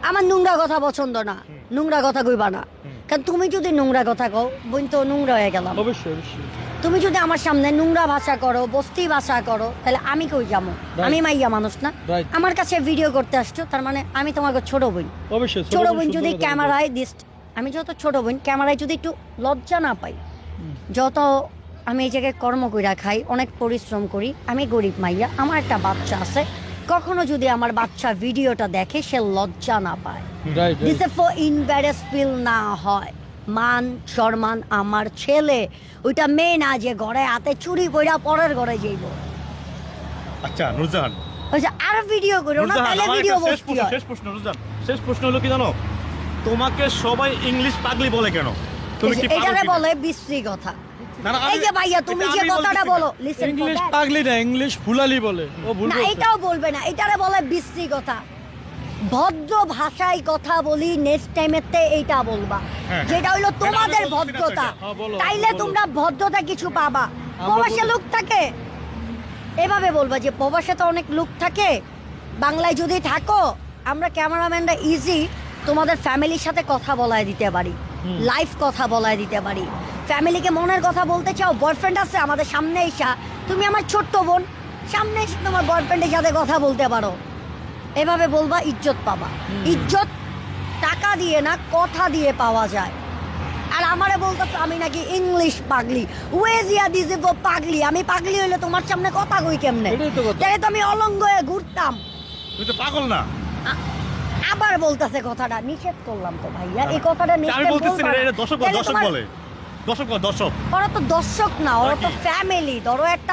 আমার নোংরা কথা পছন্দ না, নোংরা কথা কইবা না। কারণ তুমি যদি নোংরা কথা কও, বোন তো নোংরা হয়ে গেলাম। অবশ্যই অবশ্যই। তুমি যদি আমার সামনে নোংরা ভাষা করো, বস্তি ভাষা করো, তাহলে আমি কই যাবো? আমি মাইয়া মানুষ না? Right. আমার কাছে ভিডিও করতে আসছো, তার মানে আমি তোমাকে ছোট বোন। অবশ্যই ছোট বোন যদি ক্যামেরায় আমি যত ছোট বোন ক্যামেরায় যদি একটু লজ্জা না পাই, যত আমি এই জায়গায় কর্ম কইরা খাই, অনেক পরিশ্রম করি, আমি গরিব মাইয়া, আমার একটা বাচ্চা আছে, কখনো যদি আমার বাচ্চা ভিডিওটা দেখে সে লজ্জা না পায়, রাইট দিতে ফর ইনভ্যারেস ফিল না হয়, মান সম্মান আমার ছেলে, ওইটা মেয়ে না যে ঘরে হাতে চুরি কইরা পরের ঘরে যাইব। আচ্ছা নুরজাহান, ওই যে আর ভিডিও করো না, নুরজাহান, তাহলে আমার ভিডিও একটা বসতি হয়। শেষ প্রশ্ন নুরজাহান, শেষ প্রশ্ন হলো কি জানো, তোমাকে সবাই ইংলিশ পাগলি বলে কেন? তুমি কি পাগল এটারে কিনা? বলে বিশ্রী কথা। না, না, এই যে ভাইয়া তুমি এটা যে আমি কথাটা বলতেছি বলো, না। লিসেন ইংলিশ পাগলি না, ইংলিশ ফুলালি বলে। ও ভুল না, বলছে। এটাও বলবে না, এটারে বলে বিশ্রী কথা। ভদ্র ভাষায় কথা বলি, নেক্সট টাইমেতে এইটা বলবা, হ্যাঁ, যেটা হইলো এটা তোমাদের আমি বলতেছি না ভদ্রতা। সেটা। হ্যাঁ, বলো, তাইলে বলো। তোমরা ভদ্রতা কিছু পাবা। আমরা প্রবাসে বলি। লোক থাকে, এভাবে বলবা যে প্রবাসে তো অনেক লোক থাকে, বাংলায় যদি থাকো, আমরা ক্যামেরাম্যানরা ইজি তোমাদের ফ্যামিলির সাথে কথা বলায় দিতে পারি, লাইভ কথা বলায় দিতে পারি। ফ্যামিলিকে মনের কথা বলতে চাও, বয়ফ্রেন্ড আছে আমাদের সামনে এসা, তুমি আমার ছোট্ট বোন, সামনে এসে তোমার বয়ফ্রেন্ডের সাথে কথা বলতে পারো, এভাবে বলবা, ইজ্জত পাবা। ইজ্জত টাকা দিয়ে না, কথা দিয়ে পাওয়া যায়। আর আমারে বলতো আমি নাকি ইংলিশ পাগলি, ওয়েজিয়া দিছে পাগলি, আমি পাগলি হইলে তোমার সামনে কথা কই কেমনে? এটাই তো কথা। তাহলে তো আমি অলঙ্গ হয়ে ঘুরতাম। তুমি তো পাগল না। আবার বলতেছে কথাটা, নিষেধ করলাম তো ভাইয়া, এই কথাটা আমি নিষেধ বলতেছি না, এটা দর্শক তাহলে দর্শক তোমার- বলে, দর্শক বলে, দর্শক। ওরা তো দর্শক না, ওরা ওরা তো কি? ফ্যামিলি। ধরো একটা